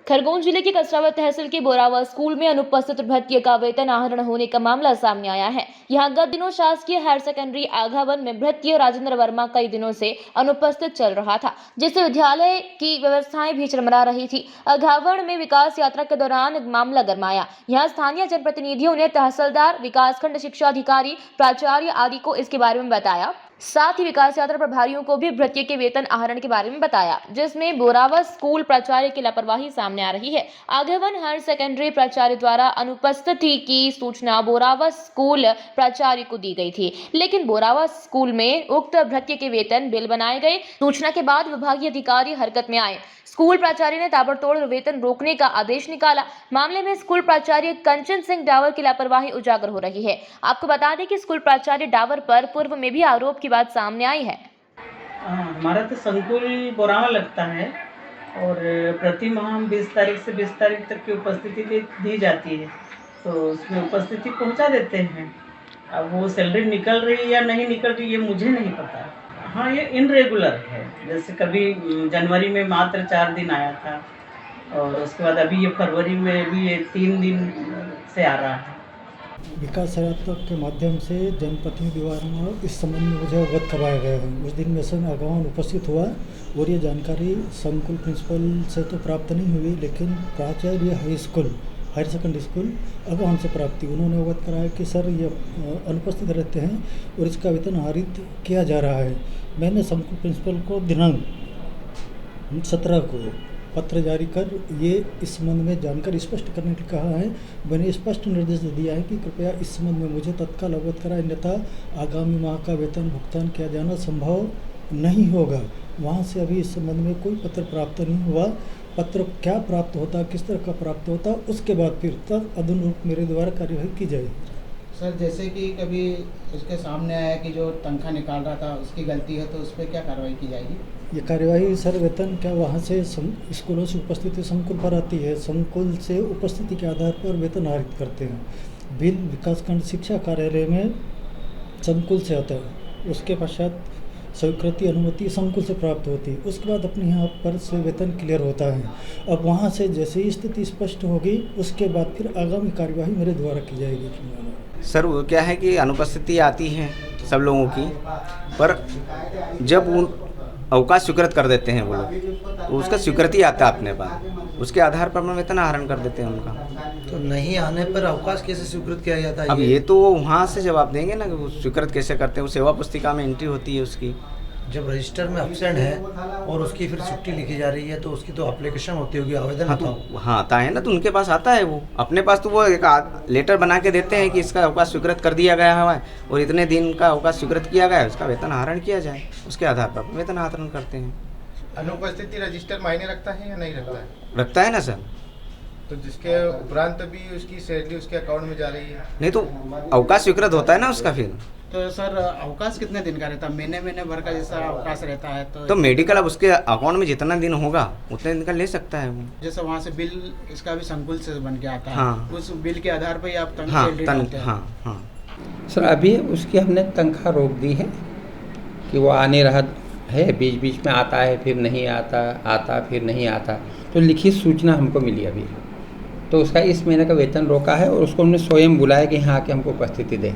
खरगोन जिले के कसरावद तहसील के बोरावा स्कूल में अनुपस्थित भृत्य का वेतन आहरण होने का मामला सामने आया है। यहां गत दिनों शासकीय हायर सेकेंडरी आघावन में भृत्य राजेंद्र वर्मा कई दिनों से अनुपस्थित चल रहा था, जिससे विद्यालय की व्यवस्थाएं भी चरमरा रही थी। आघावन में विकास यात्रा के दौरान मामला गरमाया। यहां स्थानीय जनप्रतिनिधियों ने तहसीलदार, विकासखंड शिक्षा अधिकारी, प्राचार्य आदि को इसके बारे में बताया। साथ ही विकास यात्रा प्रभारियों को भी भृत्य के वेतन आहरण के बारे में बताया, जिसमें बोरावा स्कूल प्राचार्य की लापरवाही सामने आ रही है। आघावन हायर सेकेंडरी प्राचार्य द्वारा अनुपस्थिति की सूचना बोरावा स्कूल प्राचार्य को दी गई थी, लेकिन बोरावा स्कूल में उक्त भृत्य के वेतन बिल बनाए गए। सूचना के बाद विभागीय अधिकारी हरकत में आए। स्कूल प्राचार्य ने ताबड़तोड़ वेतन रोकने का आदेश निकाला। मामले में स्कूल प्राचार्य कंचन सिंह डावर की लापरवाही उजागर हो रही है। आपको बता दें कि स्कूल प्राचार्य डावर पर पूर्व में भी आरोप की बात सामने आई है। हमारा तो संकुल बोरावा लगता है और प्रति माह हम 20 तारीख से 20 तारीख तक की उपस्थिति दी जाती है, तो उसमें उपस्थिति पहुंचा देते हैं। अब वो सैलरी निकल रही है या नहीं निकल रही, ये मुझे नहीं पता। हाँ, ये इनरेगुलर है। जैसे कभी जनवरी में मात्र 4 दिन आया था और उसके बाद अभी ये फरवरी में भी ये 3 दिन से आ रहा है। विकास यात्रा के माध्यम से जनप्रतिनिधि द्वारा इस संबंध में मुझे अवगत करवाया गया है। उस दिन में से आगवान उपस्थित हुआ और ये जानकारी संकुल प्रिंसिपल से तो प्राप्त नहीं हुई, लेकिन प्राचार्य हायर सेकेंडरी स्कूल आगवान से प्राप्त हुई। उन्होंने अवगत कराया कि सर ये अनुपस्थित रहते हैं और इसका वेतन आहरित किया जा रहा है। मैंने संकुल प्रिंसिपल को दिनांक 17 को पत्र जारी कर ये इस संबंध में जानकारी स्पष्ट करने के कहा है। मैंने स्पष्ट निर्देश दिया है कि कृपया इस संबंध में मुझे तत्काल अवगत कराएं, अन्यथा आगामी माह का वेतन भुगतान किया जाना संभव नहीं होगा। वहाँ से अभी इस संबंध में कोई पत्र प्राप्त नहीं हुआ। पत्र क्या प्राप्त होता, किस तरह का प्राप्त होता, उसके बाद फिर तदनुरूप मेरे द्वारा कार्यवाही की जाएगी। सर, जैसे कि कभी उसके सामने आया कि जो तनख्वाह निकाल रहा था उसकी गलती है, तो उस पर क्या कार्रवाई की जाएगी? ये कार्यवाही सर वेतन क्या वहाँ से स्कूलों से उपस्थिति संकुल पर आती है। संकुल से उपस्थिति के आधार पर वेतन आहरित करते हैं। बिल विकासखंड शिक्षा कार्यालय में संकुल से आता है, उसके पश्चात स्वीकृति अनुमति संकुल से प्राप्त होती है, उसके बाद अपने यहाँ पर से वेतन क्लियर होता है। अब वहाँ से जैसे ही स्थिति स्पष्ट होगी उसके बाद फिर आगामी कार्यवाही मेरे द्वारा की जाएगी। सर, वो क्या है कि अनुपस्थिति आती है सब लोगों की, पर जब उन अवकाश स्वीकृत कर देते हैं वो लोग, तो उसका स्वीकृति आता है अपने पास, उसके आधार पर हम वेतन आहरण कर देते हैं उनका। तो नहीं आने पर अवकाश कैसे स्वीकृत किया जाता है? अब ये तो वहाँ से जवाब देंगे ना कि वो स्वीकृत कैसे करते हैं। वो सेवा पुस्तिका में एंट्री होती है उसकी। जब रजिस्टर में एब्सेंट है और उसकी फिर छुट्टी लिखी जा रही है तो उसकी तो एप्लीकेशन होती होगी, आवेदन हाँ, होता होगा। हाँ आता है ना, तो उनके पास आता है। वो अपने पास तो वो एक लेटर बना के देते हैं कि इसका अवकाश स्वीकृत कर दिया गया है और इतने दिन का अवकाश स्वीकृत किया गया है, उसका वेतन आहरण किया जाए। उसके आधार पर वेतन आहरण करते हैं। अनुपस्थिति रजिस्टर मायने रखता है या नहीं रखता है? रखता है ना सर। तो जिसके उपरांत भी उसकी सैलरी उसके अकाउंट में जा रही है? नहीं तो अवकाश स्वीकृत होता है ना उसका। फिर तो सर, अवकाश कितने दिन का रहता है? महीने भर का जैसा अवकाश रहता है तो मेडिकल अब उसके अकाउंट में जितना दिन होगा उतने दिन का ले सकता है वो। जैसे वहाँ से बिल इसका भी संकुल से बन के आता है। हाँ। उस बिल के आधार पर ही आप हाँ। सर, अभी उसकी हमने तनख्वाह रोक दी है कि वो आने रहा है, बीच बीच में आता है, फिर नहीं आता फिर नहीं आता। तो लिखित सूचना हमको मिली अभी, तो उसका इस महीने का वेतन रोका है और उसको हमने स्वयं बुलाया कि यहाँ आके हमको उपस्थिति दे।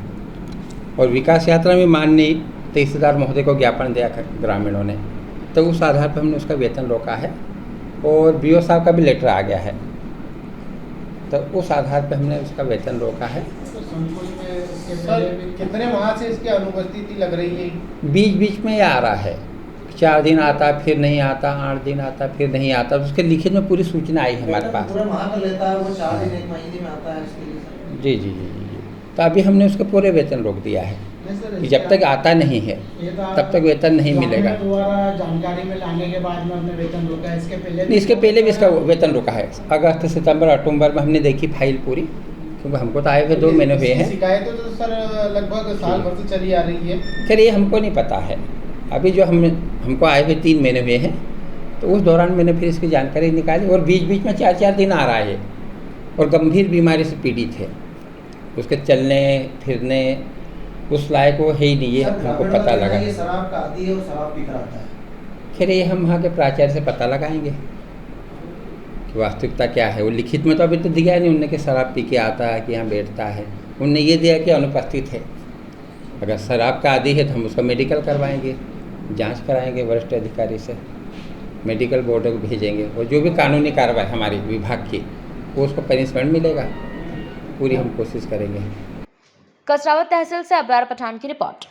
और विकास यात्रा में माननीय तहसीलदार महोदय को ज्ञापन दिया ग्रामीणों ने, तो उस आधार पर हमने उसका वेतन रोका है। और बीओ साहब का भी लेटर आ गया है, तो उस आधार पर हमने उसका वेतन रोका है। तो संकुल में सर कितने माह से इसकी अनुपस्थिति लग रही है? बीच बीच में ये आ रहा है, 4 दिन आता फिर नहीं आता, 8 दिन आता फिर नहीं आता। उसके लिखित में पूरी सूचना आई है हमारे पास। पूरा माह का लेता है वो, 4 दिन 1 महीने में आता है इसके लिए। जी। तो अभी हमने उसके पूरे वेतन रोक दिया है कि जब तक आता नहीं है तब तक वेतन नहीं मिलेगा। जानकारी में लाने के बाद में हमने वेतन रोका है। इसके पहले भी इसका वेतन रोका है। अगस्त, सितंबर, अक्टूबर में हमने देखी फाइल पूरी, क्योंकि हमको तो आए हुए 2 महीने हुए हैं। शिकायतें तो सर लगभग साल भर से चली आ रही है। खैर ये हमको नहीं पता है। अभी जो हमको आए हुए 3 महीने हुए हैं, तो उस दौरान मैंने फिर इसकी जानकारी निकाली। और बीच बीच में 4-4 दिन आ रहा है और गंभीर बीमारी से पीड़ित है। उसके चलने फिरने उस लायक वो है ही नहीं, ये हमको पता लगा। ये शराब का आदी है और शराब पी कर आता है। खैर ये हम वहाँ के प्राचार्य से पता लगाएंगे वास्तविकता क्या है। वो लिखित में तो अभी तो दिया नहीं उनने कि शराब पी के आता है कि यहाँ बैठता है। उनने ये दिया कि अनुपस्थित है। अगर शराब का आदी है तो हम उसका मेडिकल करवाएंगे, जांच कराएंगे वरिष्ठ अधिकारी से, मेडिकल बोर्ड को भेजेंगे और जो भी कानूनी कार्रवाई हमारी विभाग की वो उसको पनिशमेंट मिलेगा, पूरी हम कोशिश करेंगे। कसरावत तहसील से अबरार पठान की रिपोर्ट।